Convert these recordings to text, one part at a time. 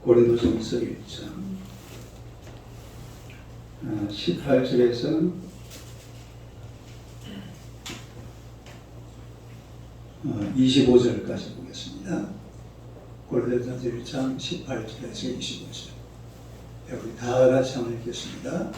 고린도전서 1장 18절에서 25절까지 보겠습니다. 고린도전서 1장 18절에서 25절. 우리 다 같이 한번 읽겠습니다.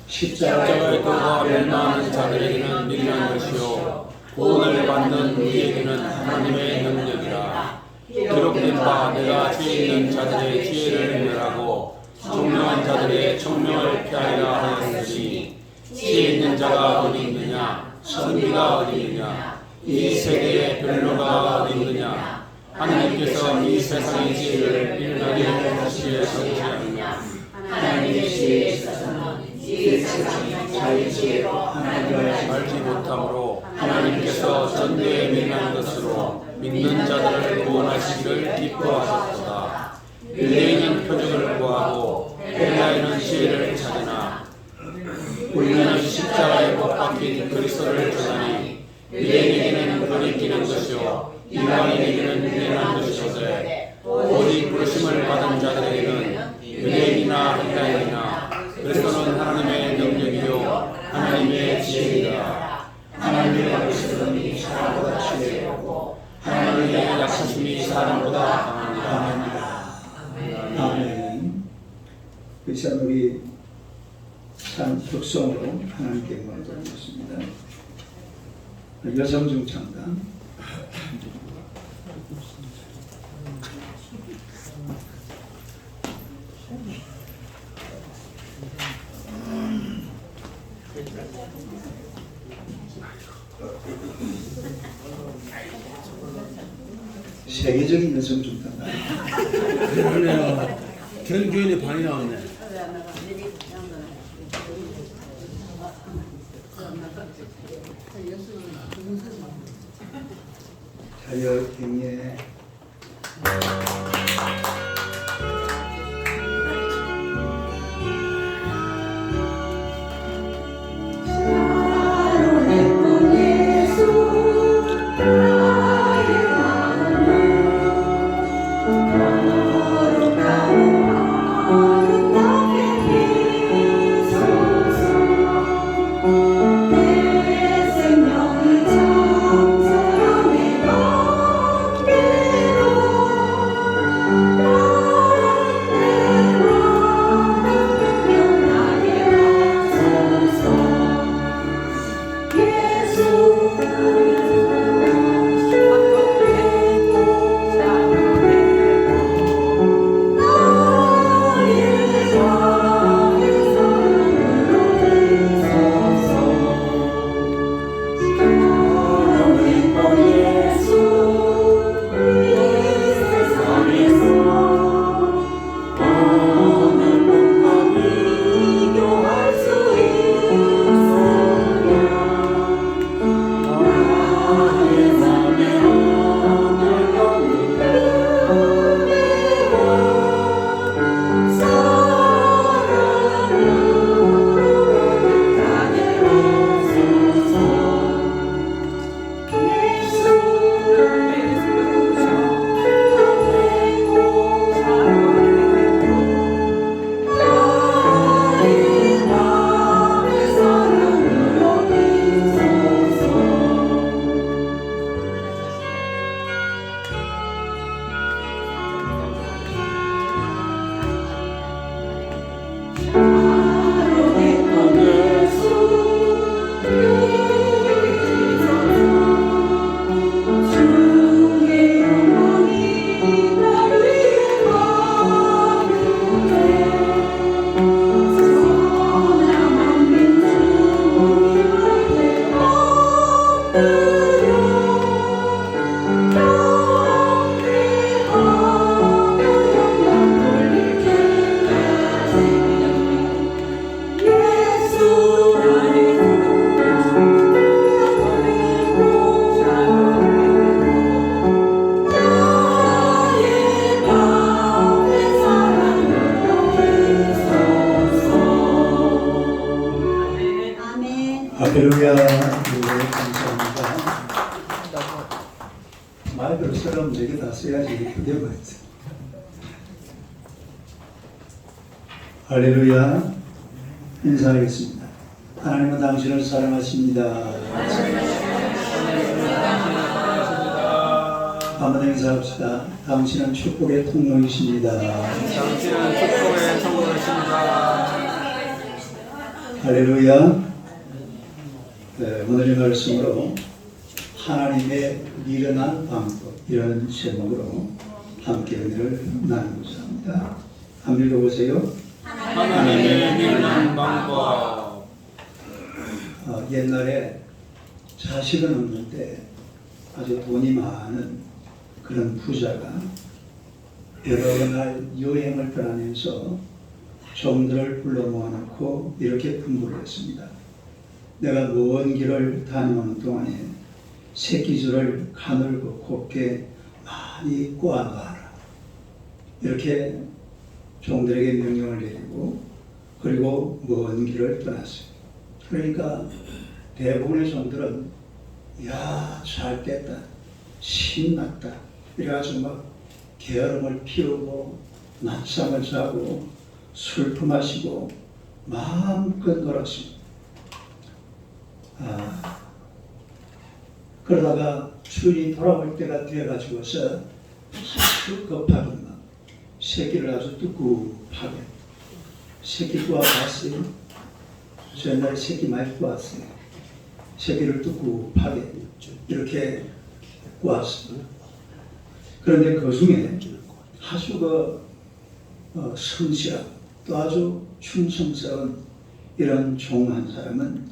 십자가의 도가 멸망하는 자들에게는 미련한 것이요 구원을 받는 우리에게는 하나님의 능력이라. 기록된 바 내가 지혜 있는 자들의 지혜를 멸하고 총명한 자들의 총명을 피하리라 하였으니, 지혜 있는 자가 어디 있느냐, 선비가 어디 있느냐, 이 세계의 변로가 어디 있느냐. 하나님께서 이 세상의 지혜를 일가게 도시에 서지 않느냐. 하나님의 지혜에 있어서는 이 세상이 자기 지혜로 하나님을 알지 못함으로 하나님께서 전대에 미련한 것으로 믿는 자들을 구원하시기를 기뻐하셨도다. 유대인은 표적을 구하고 헬라인은 지혜를 찾으나 우리는 십자가에 못 박힌 그리스도를 전하니, 유대인에게는 그리 끼는 것이요 이방인에게는 미련한 것이오되 오직 부르심을 받은 자들에게는 유대인이나 헬라인이나 그리스도는 하나님의 능력이요 하나님의 지혜이다. 하나님의 말씀이 사람보다 지혜롭고 하나님의 약하심이 사람보다 강하니라. 아멘. 이 시간 우리 참 격성으로 하나님께 영광을 돌리겠습니다. 여성 중창단 세계적인 여성 중창단. 그러네요. 전 교인의 반이 나왔네. 자녀 경례 할렐루야. 감사합니다. 마이크로 쓰려면 4개 다 써야지. 그게 뭐지? 할렐루야. 인사하겠습니다. 하나님은 당신을 사랑하십니다. 한번 인사합시다. 당신은 축복의 통로이십니다. 당신은 축복의 성도이십니다. 할렐루야. 네, 오늘의 말씀으로 하나님의 미련한 방법, 이런 제목으로 함께 은혜를 나누고자 합니다. 한번 읽어보세요. 하나님의 미련한 방법. 옛날에 자식은 없는데 아주 돈이 많은 그런 부자가 여러 날 여행을 떠나면서 종들을 불러 모아놓고 이렇게 분부를 했습니다. 내가 먼 길을 다녀오는 동안에 새끼줄을 가늘고 곱게 많이 꼬아놔라. 이렇게 종들에게 명령을 내리고 그리고 먼 길을 떠났어요. 그러니까 대부분의 종들은 야, 잘 됐다, 신났다 이래가지고 막 게으름을 피우고 낮잠을 자고 술도 마시고 마음껏 놀았습니다. 그러다가 주인이 돌아올 때가 되어가지고서 아주 급하게 막 새끼를 아주 뜨거하게 새끼 구워봤어요. 저 옛날에 새끼 많이 구웠어요. 새끼를 뜨거하게 이렇게 구웠어요. 그런데 그 중에 아주 성실하고 또 아주 충성스러운 이런 종 한 사람은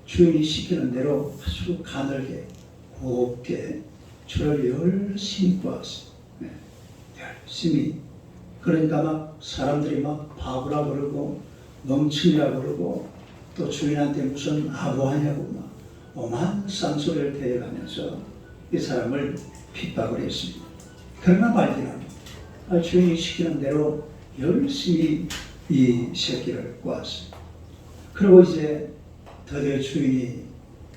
주인이 시키는 대로 아주 가늘게 곱게 줄을 열심히 구웠어요. 네, 열심히. 그러니까 막 사람들이 막 바보라 그러고 멍청이라 그러고 또 주인한테 무슨 아부하냐고 막 오만 쌍소리를 대가면서 이 사람을 핍박을 했습니다. 그러나 말기는 주인이 시키는 대로 열심히 이 새끼를 구웠어요. 그리고 이제 드디어 주인이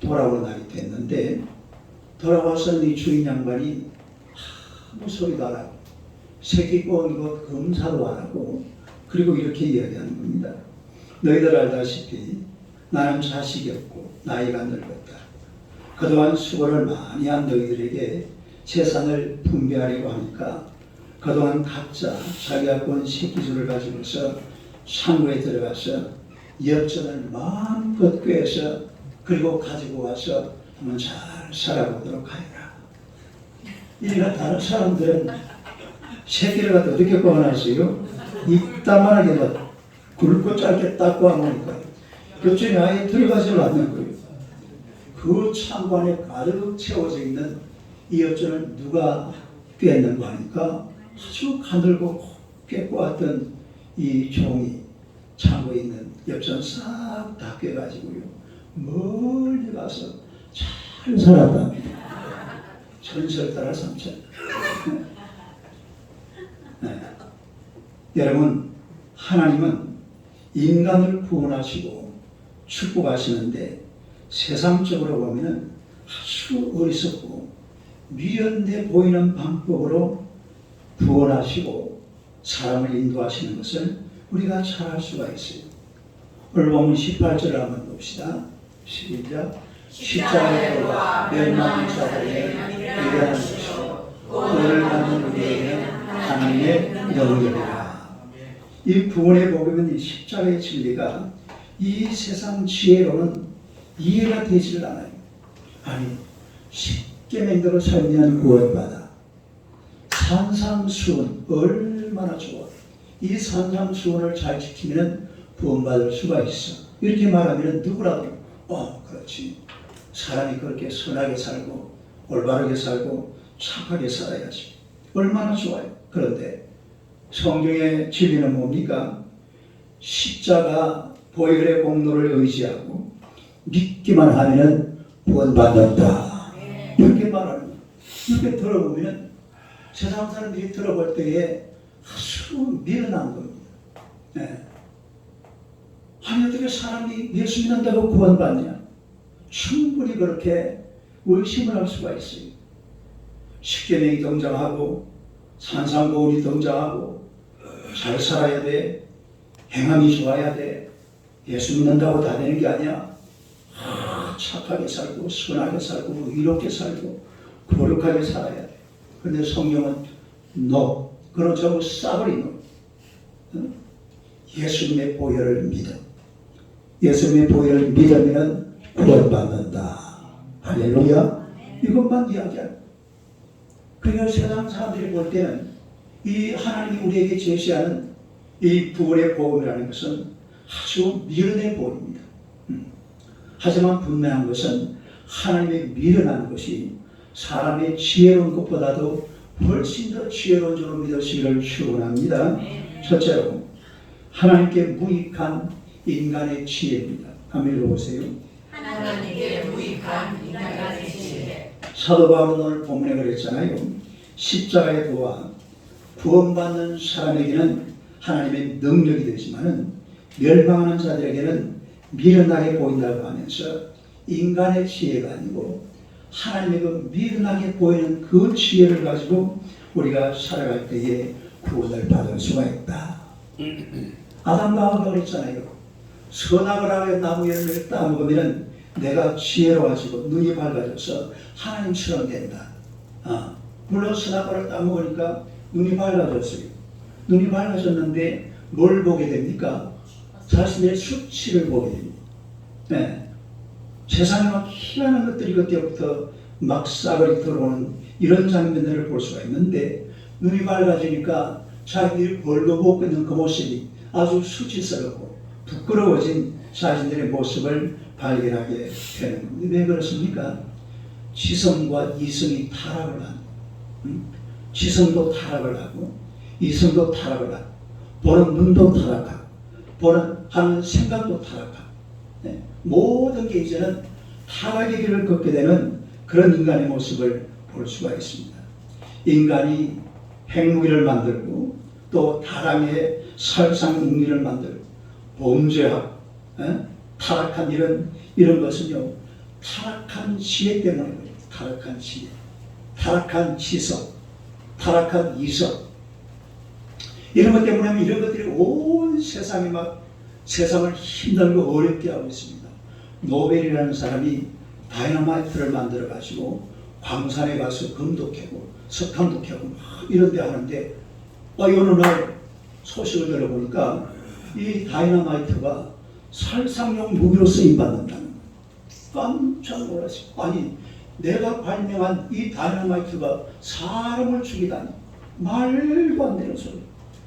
돌아오는 날이 됐는데 돌아와서 이 주인 양반이 아무 소리도 안 하고 새끼 구운 것 검사도 안 하고 그리고 이렇게 이야기하는 겁니다. 너희들 알다시피 나는 자식이 없고 나이가 늙었다. 그동안 수고를 많이 한 너희들에게 재산을 분배하려고 하니까 그동안 각자 자기가 꾼 새끼줄을 가지고서 창고에 들어가서 엽전을 마음껏 꿰서 그리고 가지고 와서 한번 잘 살아보도록 하여라. 이래가 다른 사람들은 새끼를 갖다 어떻게 구워놨어요? 이따만하게 막 굵고 짧게 딱 구워놓으니까 엽전이 아예 들어가질 않는 거예요. 그 창고 안에 가득 채워져 있는 이 엽전을 누가 꿰었는가 하니까 아주 가늘고 곱게 꼬았던 이 종이 창고에 있는 엽전 싹 다 꿰가지고요 멀리 가서 잘 살았답니다. 전설 따라 삼천. 네. 여러분, 하나님은 인간을 구원하시고 축복하시는데 세상적으로 보면 아주 어리석고 미련돼 보이는 방법으로 구원하시고 사람을 인도하시는 것을 우리가 잘 알 수가 있어요. 오늘 보면 18절을 한번 봅시다. 시작. 십자가의 도가 멸망한 자들에게 위대한 것이요 구원을 받는 우리에게는 하나님의 영광이라. 이 구원의 복음은 이 십자가의 진리가 이 세상 지혜로는 이해가 되지를 않아요. 아니, 십계명대로 살면 구원받아. 산상수훈 얼마나 좋아. 이 산상수훈을 잘 지키면 구원받을 수가 있어. 이렇게 말하면 누구라도 그렇지. 사람이 그렇게 선하게 살고 올바르게 살고 착하게 살아야지. 얼마나 좋아요. 그런데 성경의 진리는 뭡니까? 십자가 보혈의 공로를 의지하고 믿기만 하면 구원받는다. 이렇게 말하는 거예요. 이렇게 들어보면 세상 사람들이 들어볼 때에 아주 미련한 겁니다. 네. 아니 어떻게 사람이 예수 믿는다고 구원받냐? 충분히 그렇게 의심을 할 수가 있어요. 십계명이 등장하고 산상보훈이 등장하고 잘 살아야 돼. 행함이 좋아야 돼. 예수 믿는다고 다 되는 게 아니야. 착하게 살고 선하게 살고 의롭게 살고 거룩하게 살아야 돼. 그런데 성경은 너 그런 전부 싸버린 너. 예수님의 보혈을 믿어. 예수님의 보혈을 믿으면 구원받는다. 할렐루야. 이것만 이야기하는. 그러니까 세상 사람들이 볼 때는 이 하나님이 우리에게 제시하는 이 부활의 복음이라는 것은 아주 미련의 복음입니다. 하지만 분명한 것은 하나님의 미련한 것이 사람의 지혜로운 것보다도 훨씬 더 지혜로운 줄로 믿으시기를 축원합니다. 첫째로 하나님께 무익한 인간의 지혜입니다. 한번 읽어보세요. 하나님께 무익한 인간의 지혜. 사도 바울은 오늘 본문에 그랬잖아요. 십자가의 도와 구원받는 사람에게는 하나님의 능력이 되지만은 멸망하는 자들에게는 미련하게 보인다고 하면서 인간의 지혜가 아니고 하나님의 그 미련하게 보이는 그 지혜를 가지고 우리가 살아갈 때에 구원을 받을 수가 있다. 아담과 하와가 그랬잖아요. 선악을 하여 나무 열매를 따먹으면 내가 지혜로워지고 눈이 밝아져서 하나님처럼 된다. 물론 선악과를 따먹으니까 눈이 밝아졌어요. 눈이 밝아졌는데 뭘 보게 됩니까? 자신의 수치를 보게 됩니다. 네. 세상에 막 희한한 것들이 그때부터 막 싸그리 들어오는 이런 장면들을 볼 수가 있는데 눈이 밝아지니까 자기들이 벌거벗고 있는 그 모습이 아주 수치스럽고 부끄러워진 자신들의 모습을 발견하게 되는 겁니다. 왜 그렇습니까? 지성과 이성이 타락을 하는, 지성도 타락을 하고 이성도 타락을 하고 보는 눈도 타락하고 보는 하는 생각도 타락하고 모든 게 이제는 타락의 길을 걷게 되는 그런 인간의 모습을 볼 수가 있습니다. 인간이 핵무기를 만들고 또 다랑의 살상무기를 만들고 범죄하고 타락한 이런 것은요 타락한 지혜 때문에 그래요. 타락한 지혜, 타락한 지성, 타락한 이성 이런 것 때문에 이런 것들이 온 세상에 막 세상을 힘들고 어렵게 하고 있습니다. 노벨이라는 사람이 다이너마이트를 만들어 가지고 광산에 가서 금도 캐고 석탄도 캐고 막 이런 데 하는데 어느 날 소식을 들어보니까 이 다이너마이트가 살상용 무기로 쓰임받는다는 거예요. 깜짝 놀랐어요. 아니 내가 발명한 이 다이너마이트가 사람을 죽이다니 말도 안 되는 소리.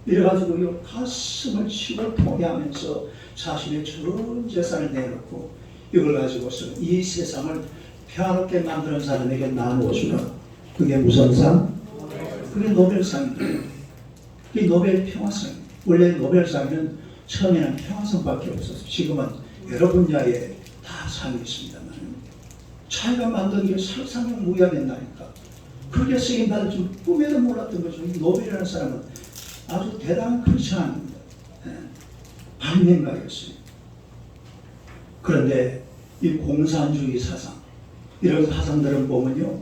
이래가지고 가슴을 치고 통회하면서 자신의 전 재산을 내놓고 이걸 가지고서 이 세상을 평화롭게 만드는 사람에게 나누어 주라. 그게 무슨 상? 그게 노벨상입니다. 그게 노벨 평화상. 원래 노벨상은 처음에는 평화상밖에 없었어요. 지금은 여러 분야에 다 상이 있습니다만 자기가 만든 게 살상용 무기가 된다니까. 그렇게 쓰임받을 줄 꿈에도 몰랐던 거죠. 이 노벨이라는 사람은 아주 대단한 크리스천입니다. 발명가였어요. 그런데 이 공산주의 사상 이런 사상들을 보면요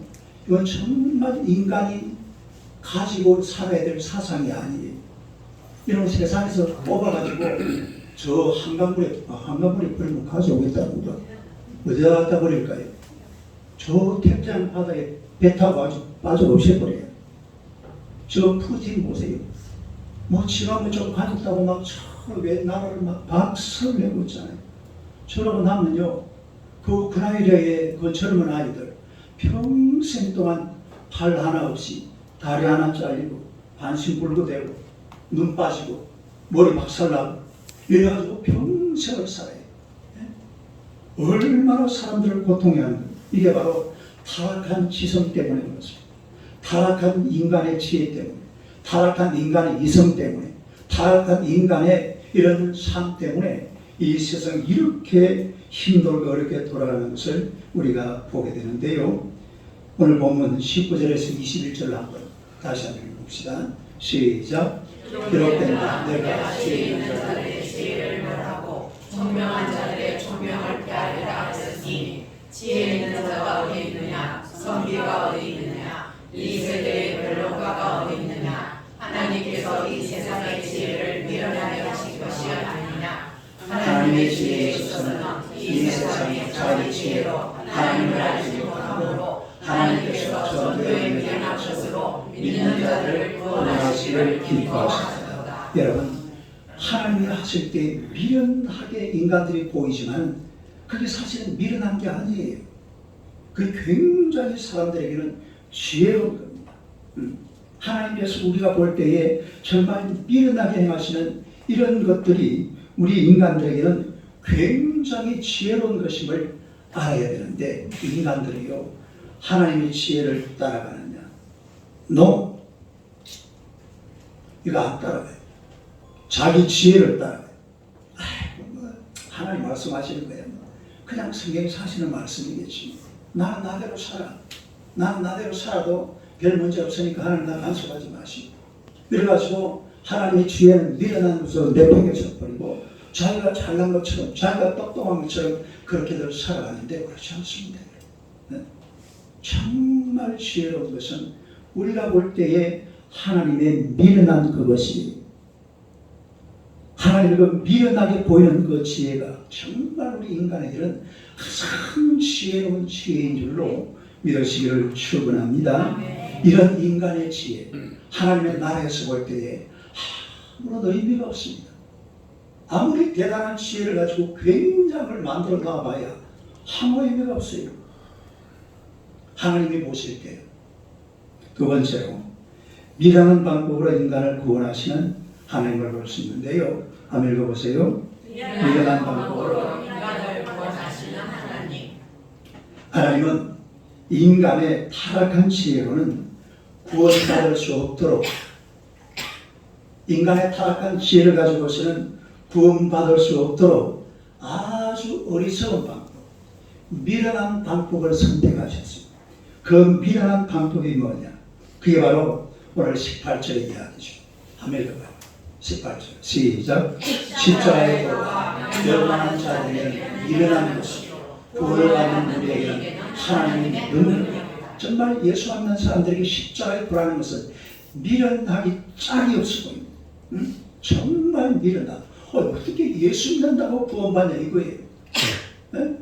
이건 정말 인간이 가지고 살아야 될 사상이 아니에요. 이런 세상에서 뽑아가지고 저 한강물에 버리면 가져오겠다고 어디다 갖다 버릴까요? 저 태평양 바다에 배 타고 아주 빠져 없애버려요. 저 푸틴 보세요. 뭐 지가 뭐 좀 가졌다고 막 왜 나라를 막 박살 내고 있잖아요. 저러고 나면요 그 우크라이나의 그 젊은 아이들 평생 동안 팔 하나 없이 다리 하나 잘리고 반신 불구되고 눈 빠지고 머리 박살나고 이래가지고 평생을 살아요. 얼마나 사람들을 고통해 하는 거예요. 이게 바로 타락한 지성 때문에 그렇습니다. 타락한 인간의 지혜 때문에, 타락한 인간의 이성 때문에, 타락한 인간의 이런 삶 때문에 이 세상이 이렇게 힘들고 어렵게 돌아가는 것을 우리가 보게 되는데요. 오늘 본문 19절에서 21절을 한번 다시 한번 읽읍시다. 시작. 기록된 바 내가 지혜 있는 자들의 지혜를 멸하고 총명한 자들의 총명을 폐하리라 하셨으니 지혜 있는 자가 어디 있느냐 선비가 어디 있느냐 이 세대의 변론가가 어디 있느냐 하나님께서 이 세상의 지혜를 미련하게 하신 것이 아니라 하나님의 지혜에 있어서는 이 세상에 자기 지혜로 하나님을 알지 못하므로 하나님께서 전도에 미련한 것으로 믿는 자들을 구원하시기를 기뻐하셨다. 여러분, 하나님이 하실 때 미련하게 인간들이 보이지만 그게 사실은 미련한 게 아니에요. 그게 굉장히 사람들에게는 지혜로운 겁니다. 하나님께서 우리가 볼 때에 정말 미련하게 행하시는 이런 것들이 우리 인간들에게는 굉장히 지혜로운 것임을 알아야 되는데 인간들이요, 하나님의 지혜를 따라가느냐? No. 이거 안 따라가요. 자기 지혜를 따라가요. 하나님 말씀하시는 거예요. 그냥 성경에 하시는 말씀이겠지. 나는 나대로 살아. 나는 나대로 살아도 별 문제 없으니까 하나님 나 간섭하지 마시고. 그래가지고 하나님의 지혜는 미련한 것으로 내팽개쳐 버리고 자기가 잘난 것처럼, 자기가 똑똑한 것처럼 그렇게들 살아가는데 그렇지 않습니다. 네? 정말 지혜로운 것은 우리가 볼 때에 하나님의 미련한 그것이, 하나님의 그 미련하게 보이는 그 지혜가 정말 우리 인간에게는 가장 지혜로운 지혜인 줄로 믿으시기를 축원합니다. 이런 인간의 지혜, 하나님의 나라에서 볼 때에 아무런 의미가 없습니다. 아무리 대단한 지혜를 가지고 굉장을 만들어 놔봐야 아무 의미가 없어요. 하나님이 보실 때. 두 번째로, 미련한 방법으로 인간을 구원하시는 하나님을 볼 수 있는데요. 한번 읽어보세요. 미련한 방법으로 인간을 구원하시는 하나님. 하나님은 인간의 타락한 지혜로는 구원받을 수 없도록, 인간의 타락한 지혜를 가지고서는 구원받을 수 없도록 아주 어리석은 방법, 미련한 방법을 선택하셨습니다. 그 미련한 방법이 뭐냐? 그게 바로 오늘 18절의 이야기죠. 한번 읽어봐요. 18절 시작. 십자가에 돌아 멸망한 자들에게는 미련한 것이요 구원을 받는 우리에게는 하나님의 능력입니다. 정말 예수 믿는 사람들에게 십자가에 돌아가는 것은 미련하기 짝이 없어 보입니다. 정말 미련하다. 어떻게 예수 믿는다고 구원받냐 이거예요. 네?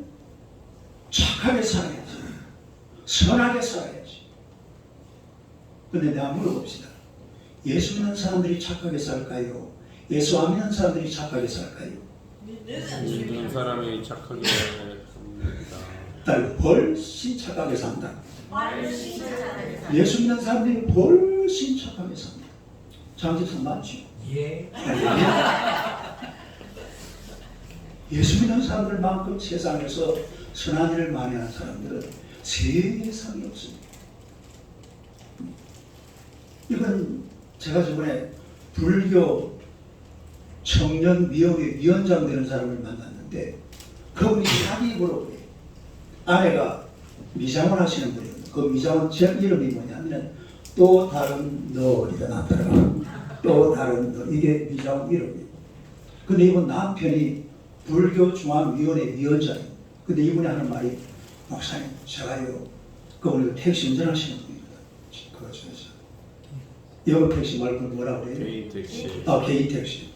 착하게 살아야지. 선하게 살아야지. 근데 내가 물어봅시다. 예수 믿는 사람들이 착하게 살까요? 예수 안 믿는 사람들이 착하게 살까요? 믿는 사람이 착하게 삽니다. 훨씬 착하게 산다. 예수 믿는 사람들이 훨씬 착하게 삽니다. 장지성 맞죠? 예. 예수 믿는 사람들만큼 세상에서 선한 일을 많이 하는 사람들은 세상에 없습니다. 이건 제가 저번에 불교 청년위원회 위원장 되는 사람을 만났는데 그분이 자기 입으로 그래요. 아내가 미장원 하시는 분이에요. 그 미장원 제 이름이 뭐냐면 또 다른 너이다 나더라고요. 또 다른 너, 이게 미장원 이름이에요. 근데 이분 남편이 불교중앙위원회 위원장이에요. 근데 이분이 하는 말이 목사님 제가요 그분이 택시 운전하시는 분입니다. 그거죠. 영업 택시 말고 뭐라고 그래요? 개인 택시. 개인 택시.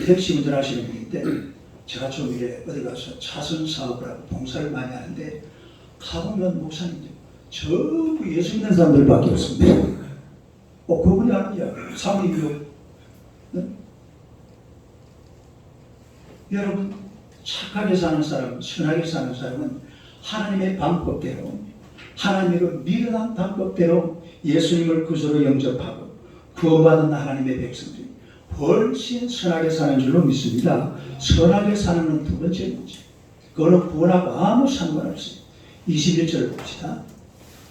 택시 운전하시는 분인데 제가 좀 이래 어디 가서 차선 사업을 하고 봉사를 많이 하는데 가보면 목사님 전부 예수 믿는 사람들밖에 없습니다. 그분이 하는 이야기 326. 네? 여러분 착하게 사는 사람, 선하게 사는 사람은 하나님의 방법대로, 하나님의 그 미련한 방법대로 예수님을 구주로 영접하고 구원받은 하나님의 백성들이 훨씬 선하게 사는 줄로 믿습니다. 선하게 사는 건 두 번째 문제. 그거는 구원하고 아무 상관없어요. 21절 봅시다.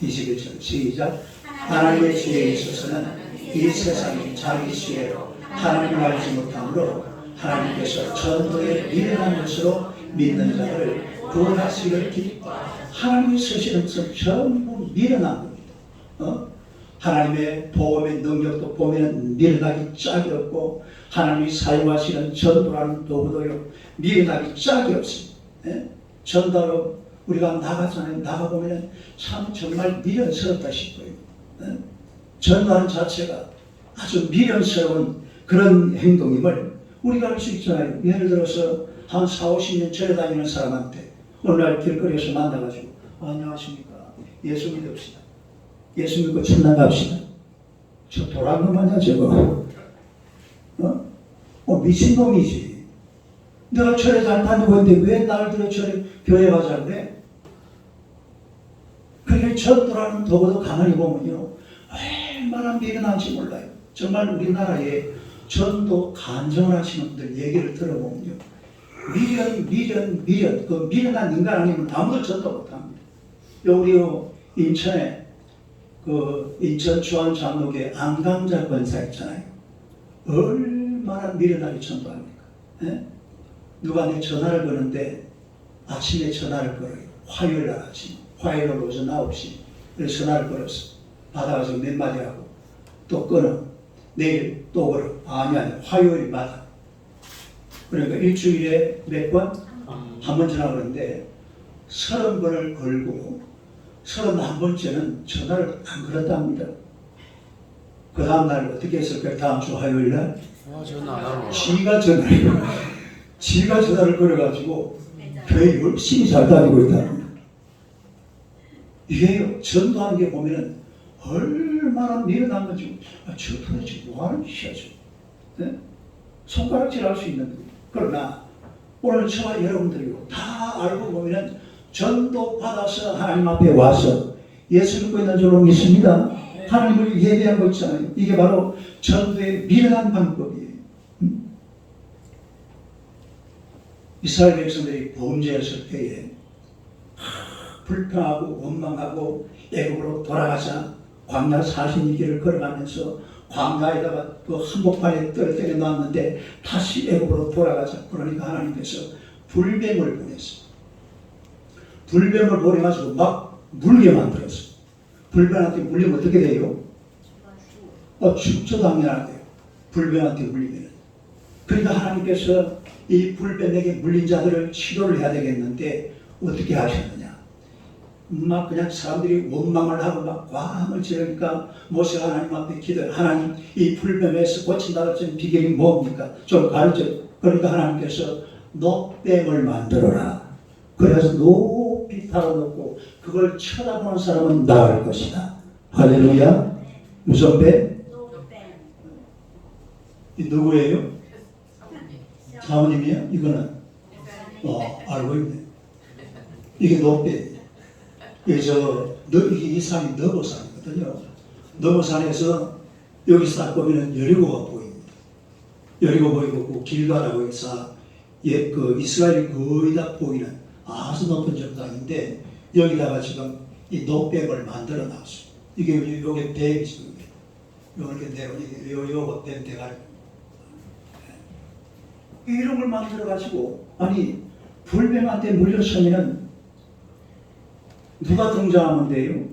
21절 시작. 하나님의 지혜에 있어서는 이 세상이 자기 지혜로 하나님을 알지 못하므로 하나님께서 전도에 미련한 것으로 믿는 자들을 구원하시기를 기뻐하시고, 하나님이 쓰시는 것은 전부 미련한 겁니다. 하나님의 복음의 능력도 보면 미련하기 짝이 없고 하나님이 사용하시는 전도라는 도구도요 미련하기 짝이 없습니다. 예? 전도로 우리가 나가잖아요. 나가보면 참 정말 미련스럽다 싶어요. 예? 전도하는 자체가 아주 미련스러운 그런 행동임을 우리가 알 수 있잖아요. 예를 들어서 한 4, 50년 절에 다니는 사람한테 어느 날 길거리에서 만나가지고 안녕하십니까. 예수 믿읍시다. 예수 믿고 천당 갑시다. 저 도란 놈 아니야 저거. 미친놈이지. 내가 절에 잘 다니고 있는데 왜 날 들어 절에 교회 가자 그래? 그게 전도라는 도구도 가만히 보면요 얼마나 미련한지 몰라요. 정말 우리나라에 전도 간증을 하시는 분들 얘기를 들어보면요 미련 그 미련한 인간 아니면 아무도 전도 못합니다. 우리 인천에 그 인천 주안 장로교 안강자 권사 있잖아요. 얼마나 미련하게 전도합니까? 예? 누가 내 전화를 거는데 아침에 전화를 걸어요. 화요일 날 아침, 화요일 오전 9시 그래서 전화를 걸었어. 받아가지고 몇 마디 하고 또 끊어. 내일 또 걸어. 아니 화요일마다. 그러니까 일주일에 몇 번? 한 번 전화 그러는데 30번을 걸고 31번째는 전화를 안 걸었답니다. 그 다음날 어떻게 했을까요? 다음 주 화요일날 전화 안 하고. 지가 전화를 걸어가지고 교회 열심히 잘 다니고 있답니다. 이게 전도하는 게 보면은 얼마나 미련한 건지 저 도대체 뭐하는 짓이야 저. 네? 손가락질 할 수 있는데. 그러나 오늘 저와 여러분들이고 다 알고 보면은 전도 받아서 하나님 앞에 와서 예수 믿고 있는 줄로 믿습니다. 하나님을 예배하고 있잖아요. 이게 바로 전도의 미련한 방법이에요. 이스라엘 백성들이 범죄했을 때에 불평하고 원망하고 애굽으로 돌아가자 광야 42길을 걸어가면서 광야에다가 그 한복판에 떨어뜨려 놨는데 다시 애굽으로 돌아가자. 그러니까 하나님께서 불뱀을 보냈어. 불뱀을 보내가지고 막 물게 만들었어. 불뱀한테 물리면 어떻게 돼요? 죽죠 당연하대요. 불뱀한테 물리면. 그러니까 하나님께서 이 불뱀에게 물린 자들을 치료를 해야 되겠는데 어떻게 하셨느냐? 막 그냥 사람들이 원망을 하고 막 과함을 지르니까 모세가 하나님 앞에 기도해. 하나님 이 불뱀에서 고친다고 하는 비결이 뭡니까? 좀 가르쳐. 그러니까 하나님께서 녹뱀을 만들어라. 그래서 높이 달아놓고 그걸 쳐다보는 사람은 나을 것이다. 할렐루야. 무슨 뱀? 이 누구예요? 사모님이요? 이거는 알고 있네. 이게 녹뱀. 이게 이 산이 너보산이거든요. 너보산에서 여기서 딱 보면은 여리고가 보입니다. 여리고 보이고 그 길가라고 해서 그 이스라엘이 거의 다 보이는 아주 높은 정상인데 여기다가 지금 이 녹뱀을 만들어 놨어요. 이게 요게 뱀이죠. 요게 요거 뱀 대가리. 이런 걸 만들어 가지고 아니 불뱀한테 물려서면은 누가 등장하면 돼요?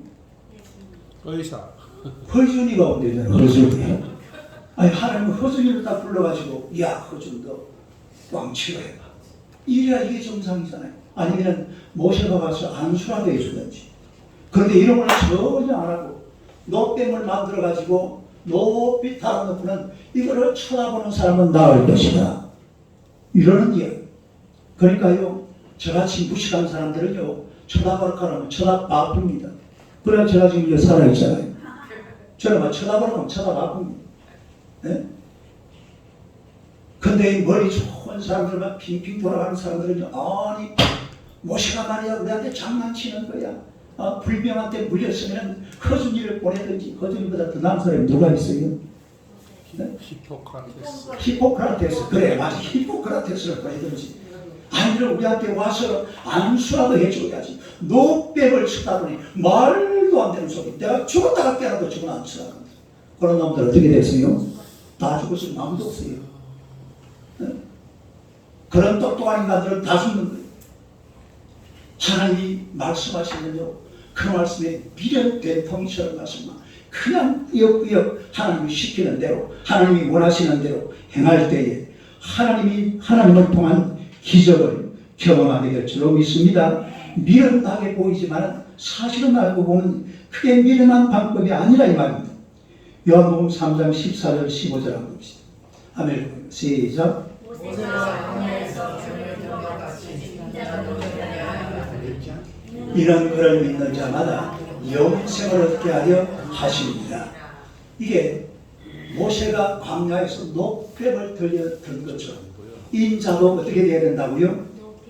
의사. 허준이가 온대잖아요. 허준이. 아니 하나님은 허준이를 딱 불러가지고 야 허준 너 왕치로 해봐. 이래야 이게 정상이잖아요. 아니면 모세가 가서 안수라도 해주든지. 그런데 이런 걸 전혀 안 하고 녹뱀을 만들어가지고 높이 달아놓고는 이거를 쳐다보는 사람은 나을 것이다. 이러는 이야기. 그러니까요 저같이 무식한 사람들은요 쳐다보라고 하면 쳐다봐봅니다. 그래야 제가 지금 여기 살아있잖아요. 저는 쳐다보라고 하면 쳐다봐봅니다. 네? 근데 이 머리 좋은 사람들만 핑핑 돌아가는 사람들은요 아니 모시가 말이야 우리한테 장난치는 거야. 불병한테 물렸으면 허준이를 보내든지. 허준이보다 더 나은 사람이 누가 있어요? 네? 히포크라테스. 히포크라테스. 그래 맞아. 히포크라테스를 보내든지. 아니면 우리한테 와서 안수라도 해줘야지. 녹뱀을 쳐다보니 말도 안 되는 소리. 내가 죽었다가 깨라도 죽은 안수라고. 그런 놈들 어떻게 됐어요? 다 죽었으면 아무도 없어요. 네? 그런 똑똑한 인간들은 다 죽는 거예요. 하나님이 말씀하시면요 그 말씀에 미련된 통치처럼 말씀만 그냥 꾸역꾸역 하나님이 시키는 대로 하나님이 원하시는 대로 행할 때에 하나님을 통한 기적을 경험하게 될 줄로 믿습니다. 미련하게 보이지만 사실은 알고 보면 크게 미련한 방법이 아니라 이 말입니다. 요한복음 3장 14절 15절 한번 봅시다. 아멘. 시작. 모세가 광야에서 저를 이는 그를 믿는 자마다 영생을 얻게 하려 하십니다. 이게 모세가 광야에서 녹뱀을 들렸던 것처럼 인자도 어떻게 돼야 된다고요?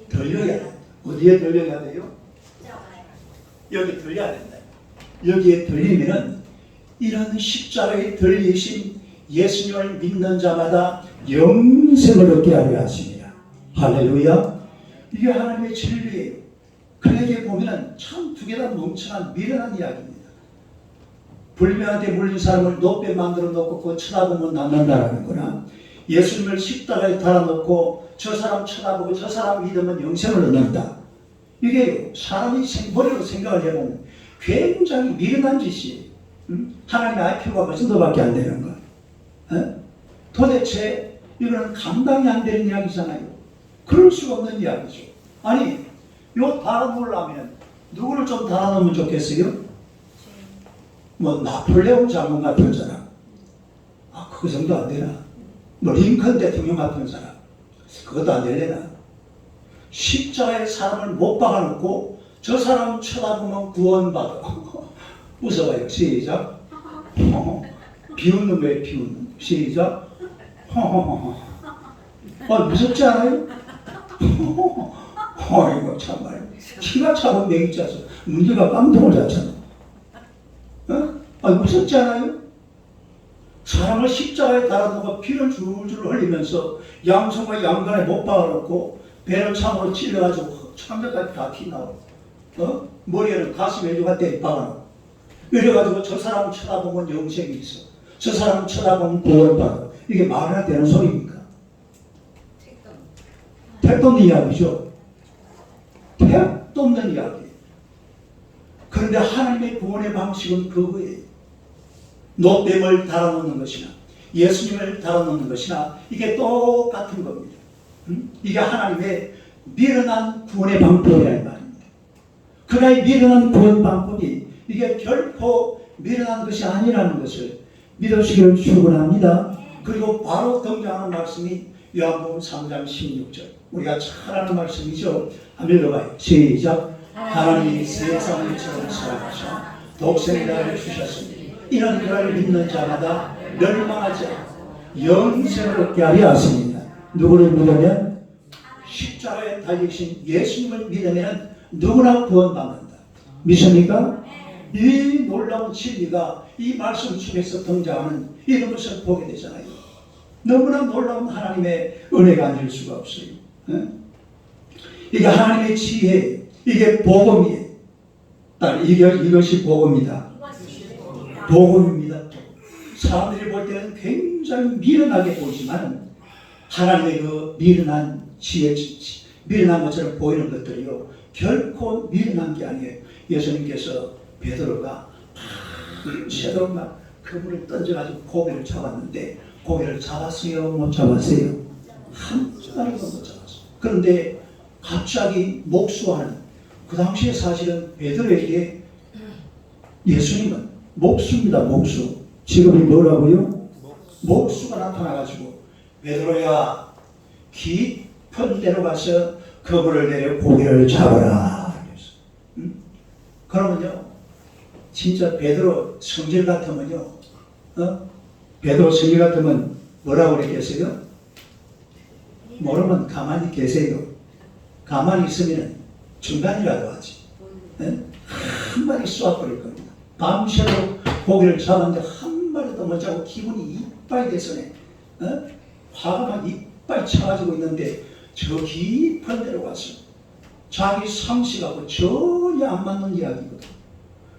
들려야 된다. 어디에 들려야 돼요? 여기 들려야 된다. 여기에 들리면은 이런 십자가에 들리신 예수님을 믿는 자마다 영생을 얻게 하려 하십니다. 할렐루야. 이게 하나님의 진리예요. 그에게 보면은 참 두 개 다 멍청한 미련한 이야기입니다. 불명한테 물린 사람을 높게 만들어 놓고 그 쳐다보면 낫는다라는 거나, 예수님을 십자가에 달아놓고 저 사람 쳐다보고 저 사람 믿으면 영생을 얻는다. 이게 사람이 머리로 생각을 해보면 굉장히 미련한 짓이에요. 하나님의 IQ가 그 정도밖에 안 되는 거. 도대체 이거는 감당이 안 되는 이야기잖아요. 그럴 수가 없는 이야기죠. 아니, 요 달아놓으려면 누구를 좀 달아놓으면 좋겠어요? 뭐 나폴레옹 장군 같은 사람, 그 정도 안 되나? 뭐 링컨 대통령 같은 사람, 그것도 안 되려나? 십자가에 사람을 못 박아놓고 저 사람 쳐다보면 구원받아. 웃어봐요. 시작. 비웃는 거예요. 비웃는. 시작. 무섭지 않아요? 이거 참말. 키가 차고 맥이 짜서 문제가 깡통을 잤잖아. 무섭지 않아요? 사람을 십자가에 달아놓고 피를 줄줄 흘리면서 양손과 양간에 못 박아놓고 배를 참으로 찔러가지고 창자까지 다 튀나오고, 머리에는 가슴 외조가 때리 박아놓고, 이래가지고 저 사람 쳐다보면 영생이 있어, 저 사람 쳐다보면 구원받아. 이게 말이나 되는 소리입니까? 택도 없는 이야기죠. 택도 없는 이야기. 그런데 하나님의 구원의 방식은 그거예요. 노뱀을 달아놓는 것이나 예수님을 달아놓는 것이나 이게 똑같은 겁니다. 이게 하나님의 미련한 구원의 방법이라는 말입니다. 그러나 이 미련한 구원 방법이 이게 결코 미련한 것이 아니라는 것을 믿으시기를 축원합니다. 그리고 바로 등장하는 말씀이 요한복음 3장 16절. 우리가 잘 아는 말씀이죠. 한번 읽어봐요. 시작. 하나님이 세상을 처럼 사랑하사 독생의 아들을 주셨으니 이는 그를 믿는 자마다 멸망하지 않고 영생을 얻게 하려 하십니다. 누구를 믿으면? 십자가에 달리신 예수님을 믿으면 누구나 구원받는다. 믿습니까? 이 놀라운 진리가 이 말씀 속에서 등장하는 이런 것을 보게 되잖아요. 너무나 놀라운 하나님의 은혜가 아닐 수가 없어요. 이게 하나님의 지혜, 이게 복음이에요. 이것이 복음이다. 복음입니다. 사람들이 볼 때는 굉장히 미련하게 보이지만 하나님의 그 미련한 지혜, 미련한 것처럼 보이는 것들이요, 결코 미련한 게 아니에요. 예수님께서 베드로가 새로 막 그물을 던져가지고 고기를 잡았는데 고기를 잡았어요? 못 잡았어요? 한 마리도 못 잡았어요. 그런데 갑자기 목수하는, 그 당시에 사실은 베드로에게 예수님은 목수입니다. 목수. 직업이 뭐라고요? 목수가 나타나가지고 베드로야, 깊은 데로 가서 그물을 내려 고기를 잡아라. 그러면요, 진짜 베드로 성질 같으면요, 베드로 성질 같으면 뭐라고 그랬겠어요? 모르면 가만히 계세요. 가만히 있으면 중간이라도 하지. 한 마리 쏘아버릴 겁니다. 밤새도록 고기를 잡았는데 한 마리도 못 잡고 기분이 이빨 돼서네. 화가 막 이빨 차가지고 있는데 저 깊은 데로 가서 자기 상식하고 전혀 안 맞는 이야기거든.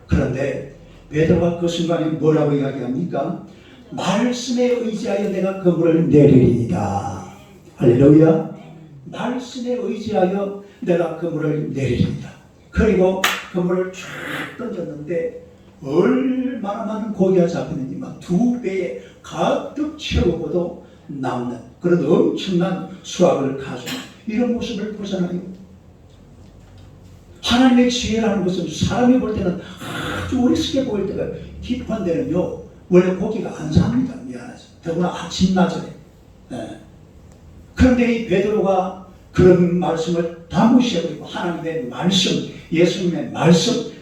그런데 베드로가 그 순간에 뭐라고 이야기합니까? 말씀에 의지하여 내가 그물을 내리리이다. 할렐루야. 말씀에 의지하여 내가 그물을 내리리이다. 그리고 그물을 쫙 던졌는데 얼마나 많은 고기가 잡히는지 막 2배에 가득 채우고도 남는 그런 엄청난 수확을 가져오는 이런 모습을 보잖아요. 하나님의 지혜라는 것은 사람이 볼 때는 아주 어리석게 보일 때가 깊은 데는요, 원래 고기가 안 삽니다. 미안하죠. 더구나 아침 낮에. 그런데 이 베드로가 그런 말씀을 다 무시해버리고 하나님의 말씀, 예수님의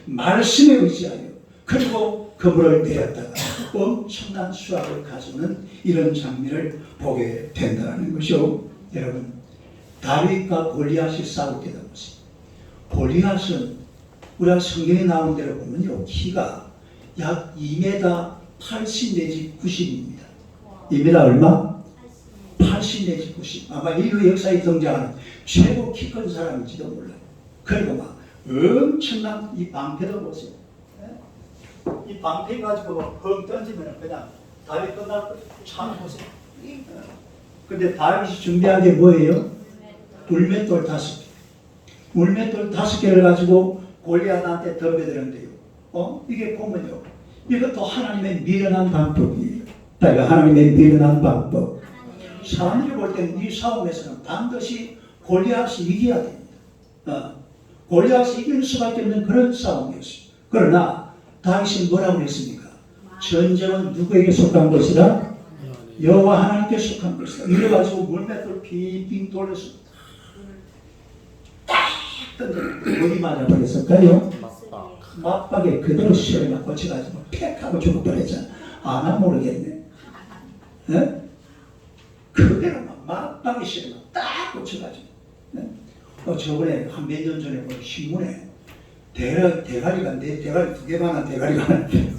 말씀에 의지하여 그리고 그물을 내렸다가 엄청난 수확을 가져오는 이런 장면을 보게 된다는 것이요. 여러분, 다윗과 골리앗이 싸울 때다 보세요. 골리앗은 우리가 성경에 나온 대로 보면요, 키가 약 2m 80 내지 90입니다. 2m 얼마? 80 내지 90. 아마 인류 역사에 등장하는 최고 키 큰 사람인지도 몰라요. 그리고 막 엄청난 이 방패도 보세요. 이 방패 가지고 펑 던지면 그냥 다윗 끝날 참 보세요. 근데 다윗이 준비한 게 뭐예요? 울맷돌 5개. 울맷돌 5개를 가지고 골리앗한테 덤벼드는데요. 이게 보면요, 이것도 하나님의 미련한 방법이에요. 그러니까 하나님의 미련한 방법. 사람들이 볼 때는 이 싸움에서는 반드시 골리앗이 이겨야 됩니다. 골리앗이 이길 수밖에 없는 그런 싸움이었어요. 그러나 다윗이 뭐라고 했습니까? 전쟁은 누구에게 속한 것이다? 여호와 하나님께 속한 것이다. 이래가지고 물맷돌 빙빙 돌려서 딱 던졌는데 어디 맞아버렸을까요? 맞박에 그대로 시험에 꽂혀가지고 팩 하고 죽어버렸잖아. 나 모르겠네. 그대로 맞박에 시험에 딱 꽂혀가지고. 저번에 한 몇 년 전에 본 신문에 대가리가 내 대가리 2개만한 대가리가 하는데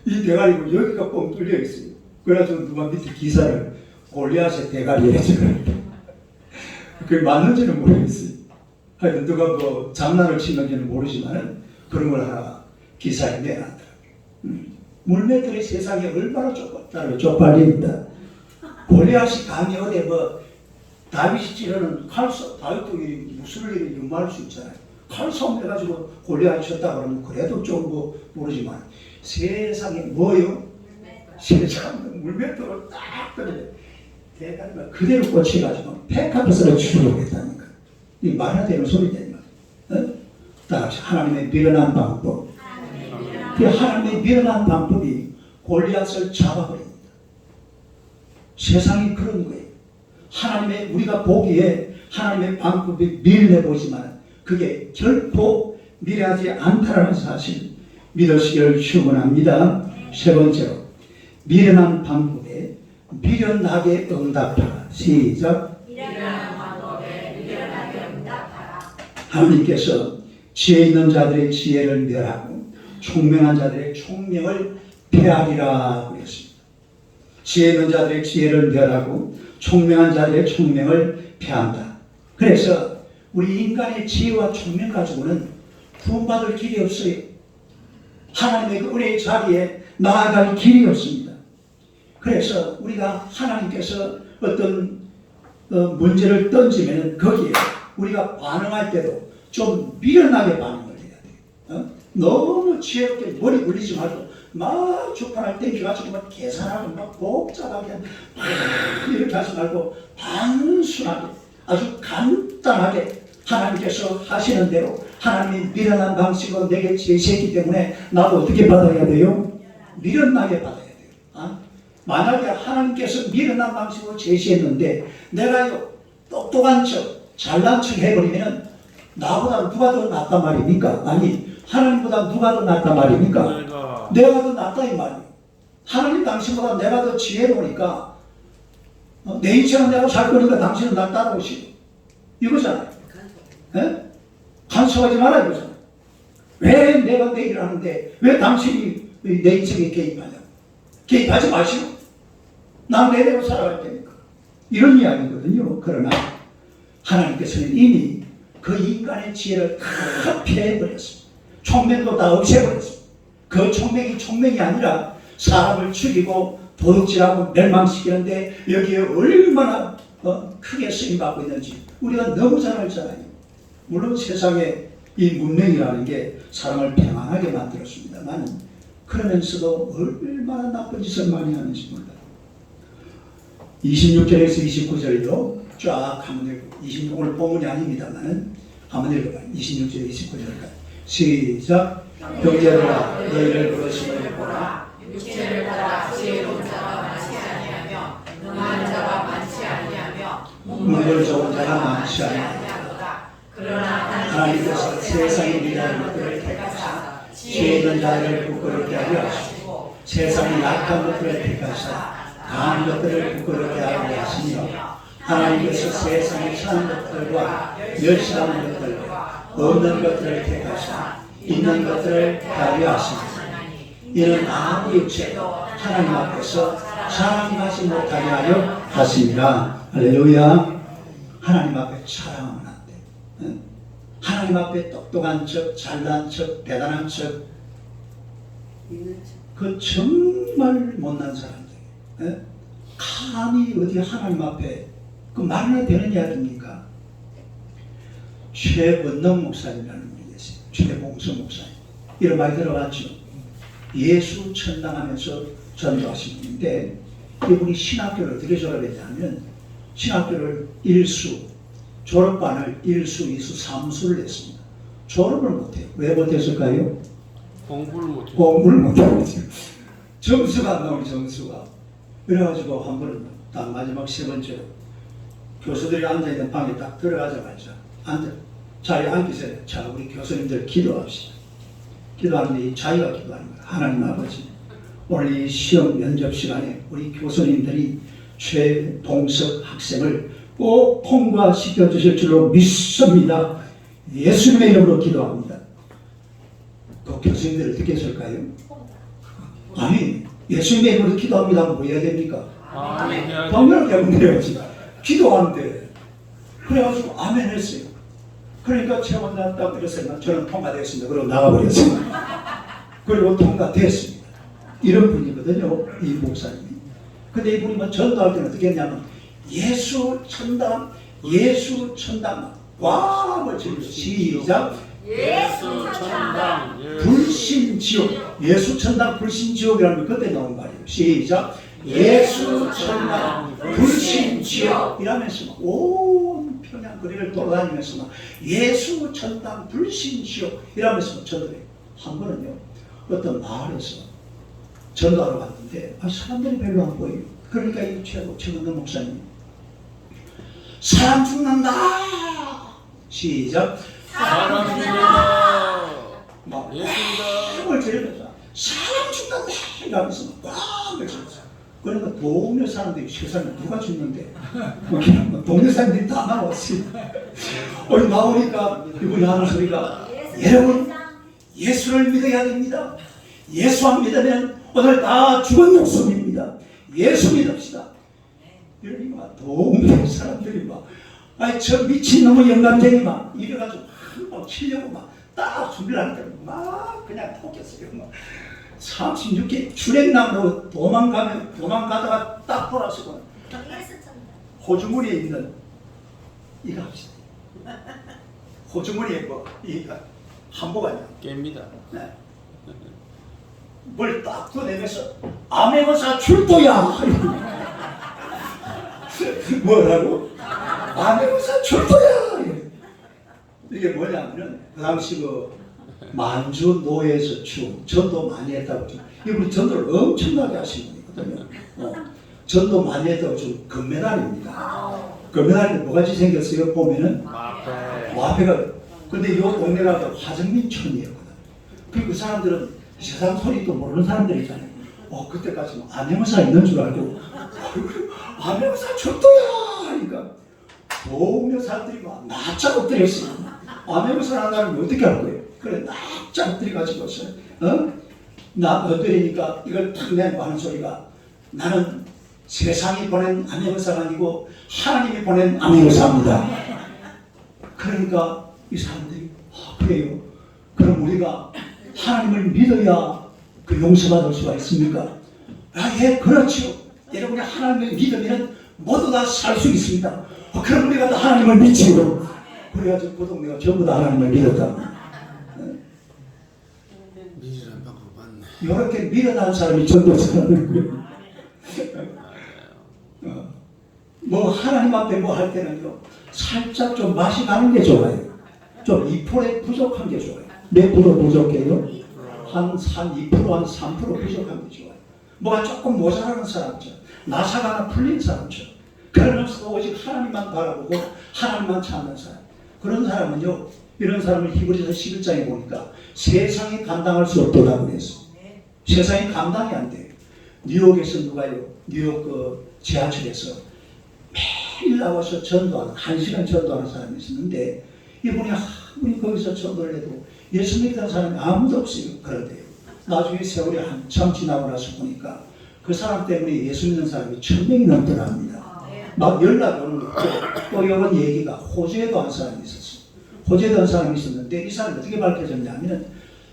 이 대가리가 여기가 뻥 뚫려 있어요. 그래가지고 누가 밑에 기사를 골리앗의 대가리 해주는 그게 맞는지는 모르겠어요. 하여튼 누가 뭐 장난을 치는지는 모르지만 그런 걸 하나 기사에 내놨더라고요. 물매들이 세상에 얼마나 쪽팔립니다. 골리앗이 감히 어디 뭐 다윗이 찌르는 칼싸움, 다윗도 무술을 이렇게 연마할 수 있잖아요. 칼싸움 해가지고 골리앗이 쳤다 그러면 그래도 좀 뭐 모르지만 세상에 뭐요? 세상에 물맷돌을 딱 던져 대가리가 그대로 꽂혀가지고 팩하면서 죽여보겠다니까. 이 말이 되는 소리냐. 다 하나님의 미련한 방법. 그 하나님의 미련한 방법이 골리앗을 잡아버립니다. 세상이 그런 거예요. 하나님의 우리가 보기에 하나님의 방법이 미련해 보지만 그게 결코 미련하지 않다라는 사실 믿으시기를 축원합니다. 세 번째로 미련한 방법에 미련하게 응답하라. 시작. 미련한 방법에 미련하게 응답하라. 하나님께서 지혜 있는 자들의 지혜를 멸하고 총명한 자들의 총명을 폐하리라 그랬습니다. 지혜 있는 자들의 지혜를 멸하고 총명한 자들의 총명을 폐한다. 그래서 우리 인간의 지혜와 총명 가지고는 구원받을 길이 없어요. 하나님의 그 은혜의 자리에 나아갈 길이 없습니다. 그래서 우리가 하나님께서 어떤 문제를 던지면 거기에 우리가 반응할 때도 좀 미련하게 반응을 해야 돼요. 너무 지혜롭게 머리 굴리지 말고 막 주판을 땡겨가지고 막 계산하고 막 복잡하게 막 이렇게 하지 말고 단순하게 아주 간단하게 하나님께서 하시는 대로 하나님이 미련한 방식으로 내게 제시했기 때문에 나도 어떻게 받아야 돼요? 미련하게 받아야 돼요. 만약에 하나님께서 미련한 방식으로 제시했는데 내가 똑똑한 척 잘난 척 해버리면 나보다 누가 더 낫단 말입니까? 아니 하나님보다 누가 더 낫단 말입니까? 내가 더 낫다 이 말이에요. 하나님 당신보다 내가 더 지혜로우니까 내 인생은 내가 살 거니까 당신은 날 따라오시오. 이거잖아요. 간섭하지 마라 이거잖아요. 왜 내가 내 일을 하는데 왜 당신이 내 인생에 개입하냐고. 개입하지 마시오. 난 내대로 살아갈 테니까. 이런 이야기거든요. 그러나 하나님께서는 이미 그 인간의 지혜를 다 폐해버렸습니다. 총명도 다 없애버렸습니다. 그 총명이 아니라 사람을 죽이고 도둑질하고 멸망시키는데 여기에 얼마나 크게 쓰임받고 있는지 우리가 너무 잘 알잖아요. 물론 세상에 이 문명이라는 게 사람을 평안하게 만들었습니다만 그러면서도 얼마나 나쁜 짓을 많이 하는지 몰라요. 26절에서 29절요. 쫙 한번 읽고 오늘 본문이 아닙니다만 한번 읽어봐요. 26절 29절까지 시작. 형제들아 너희를 부르심을 보라. 육체를 따라 지혜로운 자가 많지 아니하며 능한 자가 많지 아니하며 문벌 좋은 자가 많지 않아. 그러나 하나님께서 세상에 미련한 것들을 택하사 죄 있는 자들을 부끄럽게 하려 하시고 세상의 약한 것들을 택하사 강한 것들을 부끄럽게 하려 하시며 하나님께서 세상의 선한 것들과 멸시하는 것들과 없는 것들을 택하사 있는 것들을 하려 하시며 이는 아무 육체도 하나님 앞에서 자랑하지 못하게 하려 하십니다. 할렐루야. 하나님 앞에 자랑하면 안 돼. 응? 하나님 앞에 똑똑한 척, 잘난 척, 대단한 척, 그 정말 못난 사람들. 응? 감히 어디 하나님 앞에 그 말이나 되는 이야기입니까? 최건능 목사님이라는 분이 계세요. 최봉서 목사님. 이런 말 들어봤죠? 예수 천당하면서 전도하신 분인데 이분이 신학교를 어떻게 졸업했냐면 신학교를 졸업반을 1수, 2수, 3수를 했습니다. 졸업을 못해요. 왜 못했을까요? 공부를 못하고 점수가 안 나오니 점수가. 그래가지고 한 번은 딱 마지막 세 번째로 교수들이 앉아있는 방에 딱 들어가자마자 자리에 앉으세요. 자, 우리 교수님들 기도합시다. 기도하는데 이 자기가 기도하는 거야. 하나님 아버지, 오늘 이 시험 면접 시간에 우리 교수님들이 최동석 학생을 꼭 통과시켜 주실 줄로 믿습니다. 예수님의 이름으로 기도합니다. 그 교수님들 어떻게 했을까요? 아니, 예수님의 이름으로 기도합니다 하면 뭐 해야 됩니까? 당연하게 하면 돼야지. 기도하는데 그래가지고 아멘 했어요. 그러니까 최원장 딱 들었어요. 저는 통과됐습니다. 그리고 나가버렸어요. 그리고 통과됐습니다. 이런 분이거든요, 이 목사님이. 근데 이분이 뭐 전도할 때는 어떻게 했냐면 예수 천당 꽝을 치면서 시작. 예수 천당 불신지옥. 예수 천당 불신지옥이라는 게 그때 나온 말이에요. 시작. 예수 천당 불신지옥 이라면서 온 평양 거리를 돌아다니면서 막 예수 천당 불신지옥 이라면서 전도해요. 한 번은요 어떤 마을에서 전도하러 갔는데 사람들이 별로 안 보여요. 그러니까 이 최건능 목사님 사람 죽는다 시작. 사람 죽는다. 막 예수입니다. 을 들으면서 사람 죽는다 이러면서 막 외쳤어요. 그러니까 동네 사람들이 세상에 누가 죽는데 동네 사람들이 다 나왔어요. 나오니까 이분이 하는 소리가 여러분 예수를 믿어야 됩니다. 예수 안 믿으면 오늘 다 죽은 목숨입니다. 예수 믿읍시다. 이러니까 동네 사람들이 저 미친놈의 영감쟁이 이래가지고 막 치려고 딱 준비를 하니까 막 그냥 폭겼어요. 36개 출행나무로 도망가다가 딱 돌아서고 호주머니에 있는 이거 합시다. 호주머니에 이거 한복 아니야. 깹니다. 네. 뭘 딱 꺼내면서 암행어사 출도야. 뭐라고? 암행어사 출도야. 이게 뭐냐면은 그 당시 만주 노예에서 전도 많이 했다고. 이분이 전도를 엄청나게 하신 분이거든요. 전도 많이 했다고 좀 금메달입니다. 금메달이 뭐같이 생겼어요? 보면은 마패가. 근데 이 동네가 화정민촌이었거든. 그 사람들은 세상 소리도 모르는 사람들이잖아요. 그때까지 암행어사 있는 줄 알고 암행어사 출도야 하니까 동네 사람들이 납작 엎드렸어요. 암행어사 한다는 어떻게 할 거예요? 그래 납작 엎드려가지고 엎드리니까 이걸 탁 내고 하는 소리가 나는 세상이 보낸 암행어사가 아니고 하나님이 보낸 암행어사입니다. 그러니까 이 사람들이 그래요. 그럼 우리가 하나님을 믿어야 그 용서받을 수가 있습니까? 예, 그렇죠. 여러분이 하나님을 믿으면 모두 다 살 수 있습니다. 그럼 우리가 다 하나님을 믿지요. 그래가지고 그 동네가 전부 다 하나님을 믿었다. 미리란 방법 맞네. 이렇게 믿어나는 사람이 전도사라는 거예요. 하나님 앞에 할 때는요, 살짝 좀 맛이 가는 게 좋아요. 좀 2%에 부족한 게 좋아요. 몇 프로 부족해요? 한 2%, 한 3% 부족한 게 좋아요. 뭐가 조금 모자라는 사람처럼, 나사가 하나 풀린 사람처럼. 그러면서 오직 하나님만 바라보고 하나님만 찾는 사람. 그런 사람은요, 이런 사람을 히브리서 11장에 보니까 세상이 감당할 수 없다고 그랬어. 세상이 감당이 안 돼요. 뉴욕에서 누가요, 뉴욕 그 지하철에서 매일 나와서 전도하는, 1시간 전도하는 사람이 있었는데, 이분이 아무리 거기서 전도를 해도 예수 믿는 사람이 아무도 없어요. 그런데요, 나중에 세월이 한참 지나고 나서 보니까 그 사람 때문에 예수 믿는 사람이 1000명이 넘더랍니다. 막 연락이 오는 거고, 또 이런 얘기가 호주에도 한 사람이 있었어요. 호주에도 한 사람이 있었는데, 이 사람이 어떻게 밝혀졌냐면,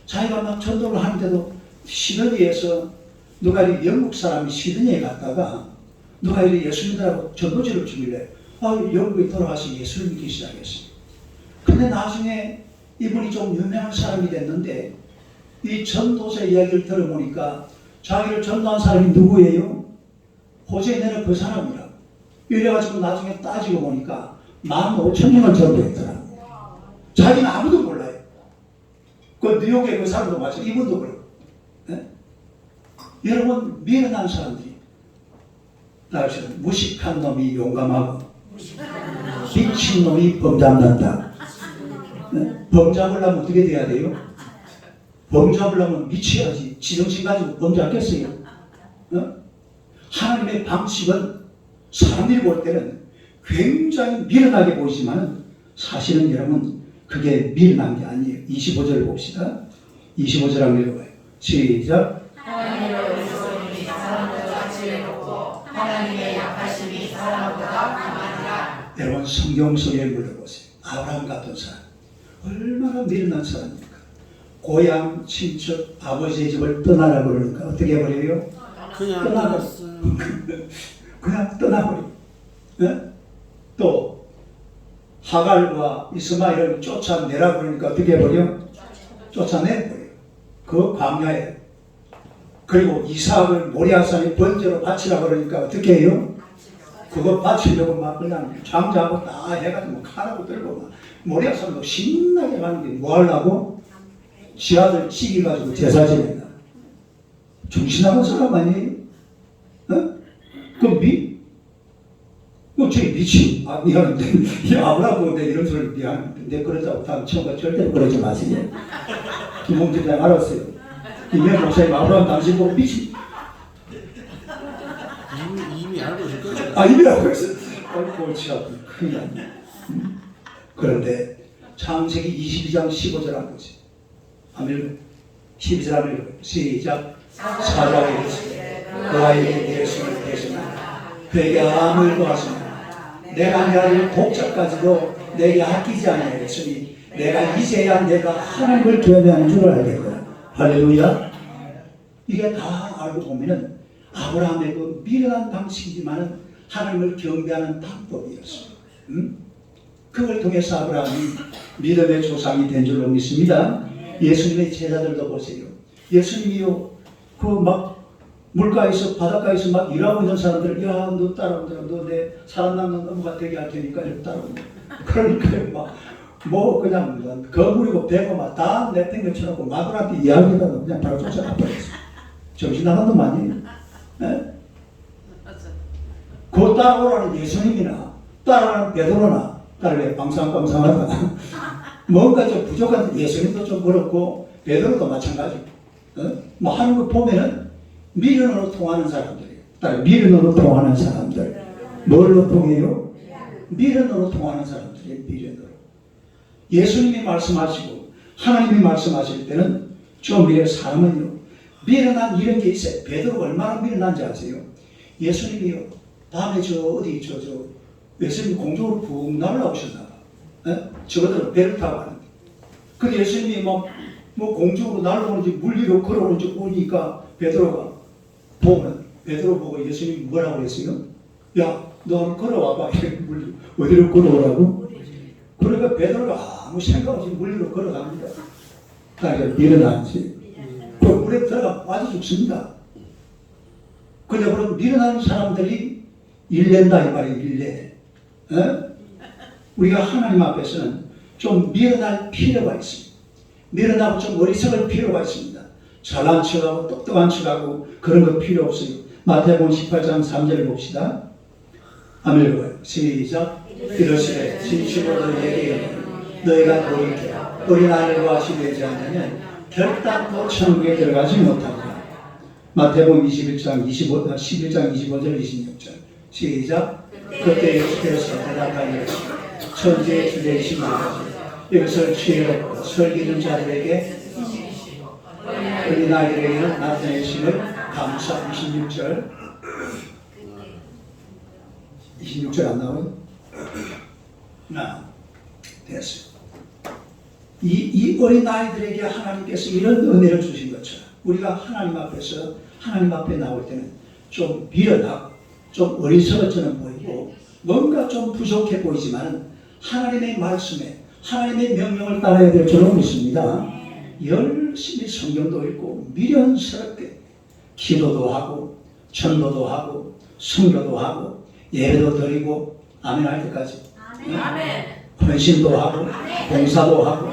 자기가 막 전도를 하는데도 시드니에서 누가 이 영국 사람이 시드니에 갔다가 누가 이 예수 믿으라고 전도지를 주길래 영국에 돌아가서 예수를 믿기 시작했어요. 근데 나중에 이분이 좀 유명한 사람이 됐는데, 이 전도자 이야기를 들어보니까 자기를 전도한 사람이 누구예요? 호주에 내는 그 사람이라. 이래가지고 나중에 따지고 보니까 15,000명을 전도했더라고요. 자기는 아무도 몰라요. 그 뉴욕의 그 사람도 마찬가지고 이분도 그래요. 네? 여러분, 미련한 사람들이 따라서 무식한 놈이 용감하고 미친 놈이 범잡는다. 네? 범잡으려면 어떻게 돼야 돼요? 범잡으려면 미쳐야지. 지정신 가지고 범잡겠어요? 하나님의 방식은 사람들이 볼 때는 굉장히 미련하게 보이지만 사실은 여러분 그게 미련한 게 아니에요. 25절 봅시다. 25절 한번 읽어봐요. 시작. 하나님의 의로움이 사람보다 같이 외롭고 하나님의 약하심이 사람보다 강하니라. 여러분 성경 속에 물어보세요. 아브라함 같은 사람 얼마나 미련한 사람입니까? 고향, 친척, 아버지의 집을 떠나라 그러니까 어떻게 해버려요? 그냥 떠나버려. 떠났어요. 그냥 떠나버려. 네? 또 하갈과 이스마엘을 쫓아내라 그러니까 어떻게 해버려? 쫓아내버려요. 그 광야에. 그리고 이삭을 모리아산에 번제로 바치라 그러니까 어떻게 해요? 그거 바치려고 막 그냥 장자하고 다 해가지고 칼하고 들고 막 모리아산도 신나게 가는 게 뭐 하려고? 지 아들 찍어가지고 제사 지낸다. 정신 나간 사람 아니에요? 저기 미친, 미안한데, 아브라함 내 이런 소리 미안한데, 내 그러자고 다음 처음에 절대로 그러지 마세요. 김홍진장 알았어요. 김현 목사님, 아브라함 당신 보고 미친. 이미 알고 있을 거예요. 이미 알고 있어요. 아이고, 참, 큰일 났네. 그런데 창세기 22장 15절 한번 보세요. 한번 12절 한번 읽어요. 시작. 사자가 이르시되 그 아이에게 예수를 대신하라. 그에게 암을 도하시나 내가 내 아들 독자까지도 내게 아끼지 아니하였으니 내가 이제야 내가 하나님을 경배하는 줄을 알겠다. 할렐루야. 이게 다 알고 보면은 아브라함의 그 미련한 방식이지만은 하나님을 경배하는 방법이었어요. 그걸 통해서 아브라함이 믿음의 조상이 된 줄로 믿습니다. 예수님의 제자들도 보세요. 예수님이요, 그 막 물가에서 바닷가에서 막 일하고 있는 사람들, 야, 너 따라온다, 너 내 살아남는 엄마가 되게 할 테니까 이렇게 따라온다. 그러니까요, 뭐 그냥 거물이고 배고 막 다 내팽겨 쳐놓고 마누라한테 이야기하다가 그냥 바로 쫓아가 버렸어. 정신 나간 놈 아니에요? 네? 그 따라오라는 예수님이나 따라오라는 베드로나 따라왜 방상방상하다. 뭔가 좀 부족한데 예수님도 좀 그렇고 베드로도 마찬가지고 뭐 하는 거 보면은 미련으로 통하는 사람들이에요. 따라 미련으로 통하는 사람들. 뭘로 통해요? 미련으로 통하는 사람들이에요. 미련으로. 예수님이 말씀하시고 하나님이 말씀하실 때는 좀 이래 사람은요 미련한 이런 게 있어요. 베드로가 얼마나 미련한지 아세요? 예수님이요 밤에 어디 예수님이 공중으로 푹 날아오셨나 봐. 저거들은 배를 타고 가는데. 근데 예수님이 뭐 공중으로 날아오는지 물 위로 걸어오는지 보니까 베드로가 보면 베드로 보고 예수님이 뭐라고 했어요? 야, 너 한번 걸어와봐. 물 어디로 걸어오라고? 그러니까 베드로가 아무 생각 없이 물 위로 걸어갑니다. 그러니까 미련한지. 그 물에 들어가 빠져 죽습니다. 근데 그런 미련한 사람들이 일낸다 이 말이에요. 일내. 우리가 하나님 앞에서는 좀 미련할 필요가 있습니다. 미련하고 좀 어리석을 필요가 있습니다. 잘난 척하고 똑똑한 척하고 그런 거 필요 없어요. 마태복음 18장 3절 봅시다. 한번 읽어봐요. 시작. 이르시되 진실로 너희에게 이르노니 너희가 돌이켜 어린아이들과 시되지 않으면 결단코 천국에 들어가지 못하리라. 마태복음 11장 25절 26절 시작. 그때 예수께서 대답하여 천지의 주제이신 아버지 이것을 지혜롭고 설기는 자들에게 어린아이들에게는 나타내심을 감사. 26절 안 나와요? 됐어요. 이 어린아이들에게 하나님께서 이런 은혜를 주신 것처럼 우리가 하나님 앞에 나올 때는 좀 미련하고 좀 어리석어처럼 보이고 뭔가 좀 부족해 보이지만 하나님의 말씀에 하나님의 명령을 따라야 될 줄은 믿습니다. 열심히 성경도 읽고 미련스럽게 기도도 하고 전도도 하고 선교도 하고 예배도 드리고 아멘 할 때까지 헌신도 하고 봉사도 하고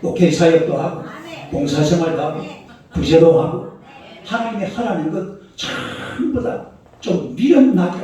목회 사역도 하고 봉사생활도 하고 구제도 하고 하나님의 하라는 것 전부 다 좀 미련하게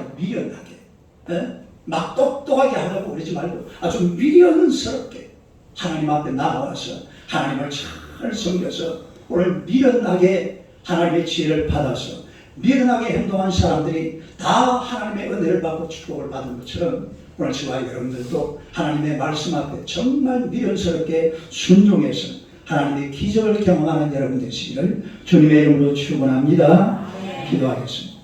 막 똑똑하게 하려고 그러지 말고 아주 미련스럽게 하나님 앞에 나와서 하나님을 잘 섬겨서 오늘 미련하게 하나님의 지혜를 받아서 미련하게 행동한 사람들이 다 하나님의 은혜를 받고 축복을 받은 것처럼 오늘 저와 여러분들도 하나님의 말씀 앞에 정말 미련스럽게 순종해서 하나님의 기적을 경험하는 여러분 되시기를 주님의 이름으로 축원합니다. 기도하겠습니다.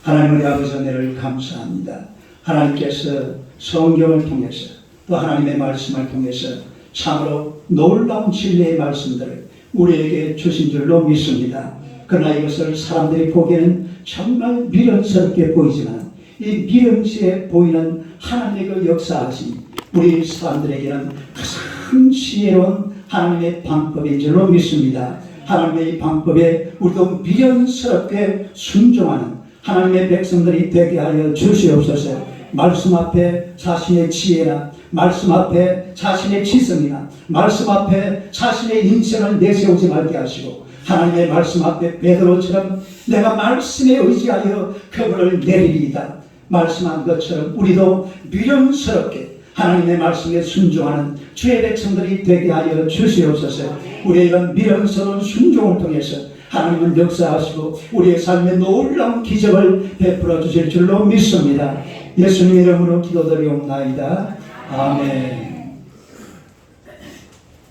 하나님 우리 아버지 은혜를 감사합니다. 하나님께서 성경을 통해서 또 하나님의 말씀을 통해서 참으로 놀라운 진리의 말씀들을 우리에게 주신 줄로 믿습니다. 그러나 이것을 사람들이 보기에는 정말 미련스럽게 보이지만 이 미련스에 보이는 하나님의 그 역사하심 우리 사람들에게는 가장 지혜로운 하나님의 방법인 줄로 믿습니다. 하나님의 이 방법에 우리도 미련스럽게 순종하는 하나님의 백성들이 되게 하여 주시옵소서. 말씀 앞에 자신의 지혜나 말씀 앞에 자신의 지성이나 말씀 앞에 자신의 인생을 내세우지 말게 하시고 하나님의 말씀 앞에 베드로처럼 내가 말씀에 의지하여 그물을 내리리이다 말씀한 것처럼 우리도 미련스럽게 하나님의 말씀에 순종하는 주의 백성들이 되게 하여 주시옵소서. 우리의 이런 미련스러운 순종을 통해서 하나님은 역사하시고 우리의 삶에 놀라운 기적을 베풀어 주실 줄로 믿습니다. 예수님 이름으로 기도드리옵나이다. 아멘.